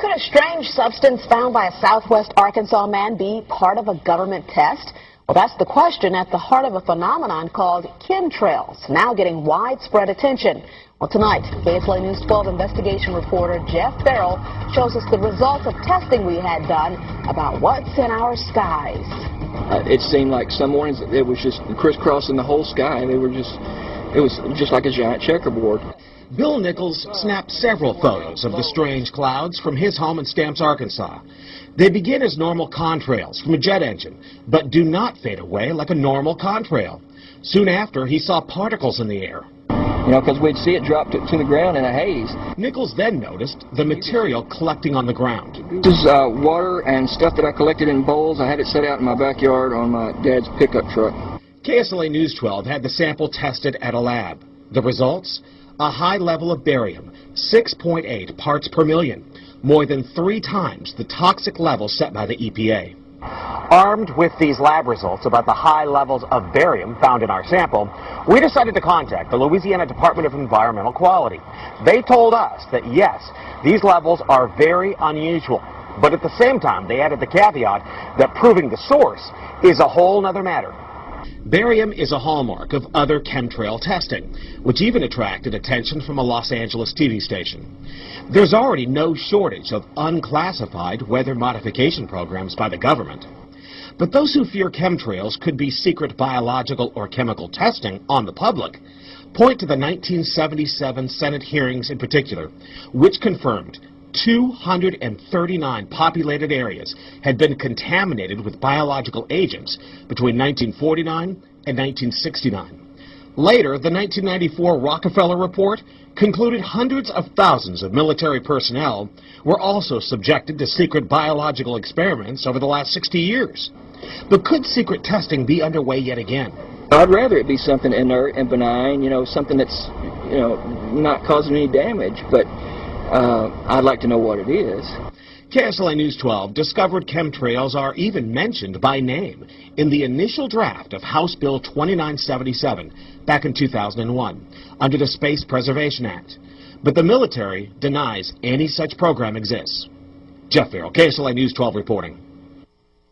Could a strange substance found by a southwest Arkansas man be part of a government test? Well, that's the question at the heart of a phenomenon called chemtrails, now getting widespread attention. Well, tonight, KSLA News 12 investigation reporter Jeff Farrell shows us the results of testing we had done about what's in our skies. It seemed like some mornings it was just crisscrossing the whole sky. It was just like a giant checkerboard. Bill Nichols snapped several photos of the strange clouds from his home in Stamps, Arkansas. They begin as normal contrails from a jet engine, but do not fade away like a normal contrail. Soon after, he saw particles in the air. You know, because we'd see it drop to the ground in a haze. Nichols then noticed the material collecting on the ground. This is water and stuff that I collected in bowls. I had it set out in my backyard on my dad's pickup truck. KSLA News 12 had the sample tested at a lab. The results? A high level of barium, 6.8 parts per million, more than 3 times the toxic level set by the EPA. Armed with these lab results about the high levels of barium found in our sample, we decided to contact the Louisiana Department of Environmental Quality. They told us that yes, these levels are very unusual, but at the same time they added the caveat that proving the source is a whole nother matter. Barium is a hallmark of other chemtrail testing, which even attracted attention from a Los Angeles TV station. There's already no shortage of unclassified weather modification programs by the government. But those who fear chemtrails could be secret biological or chemical testing on the public point to the 1977 Senate hearings in particular, which confirmed 239 populated areas had been contaminated with biological agents between 1949 and 1969. Later, the 1994 Rockefeller Report concluded hundreds of thousands of military personnel were also subjected to secret biological experiments over the last 60 years. But could secret testing be underway yet again? I'd rather it be something inert and benign, something that's, not causing any damage, but I'd like to know what it is. KSLA News 12 discovered chemtrails are even mentioned by name in the initial draft of House Bill 2977 back in 2001 under the Space Preservation Act. But the military denies any such program exists. Jeff Farrell, KSLA News 12 reporting.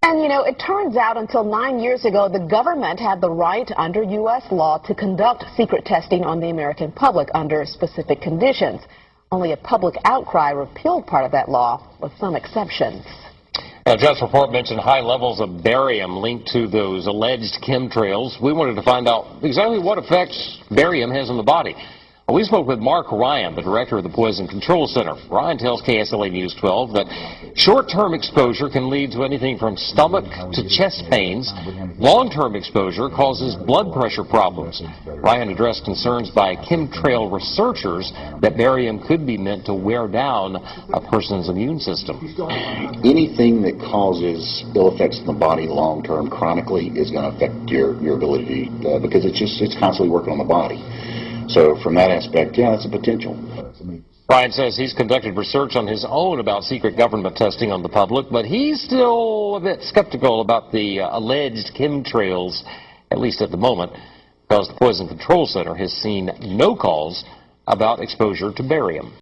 And it turns out until 9 years ago, the government had the right under U.S. law to conduct secret testing on the American public under specific conditions. Only a public outcry repealed part of that law, with some exceptions. Now, Jeff's report mentioned high levels of barium linked to those alleged chemtrails. We wanted to find out exactly what effects barium has on the body. We spoke with Mark Ryan, the director of the Poison Control Center. Ryan tells KSLA News 12 that short-term exposure can lead to anything from stomach to chest pains. Long-term exposure causes blood pressure problems. Ryan addressed concerns by chemtrail researchers that barium could be meant to wear down a person's immune system. Anything that causes ill effects in the body long-term, chronically, is going to affect your ability because it's constantly working on the body. So from that aspect, yeah, that's a potential. Ryan says he's conducted research on his own about secret government testing on the public, but he's still a bit skeptical about the alleged chemtrails, at least at the moment, because the Poison Control Center has seen no calls about exposure to barium.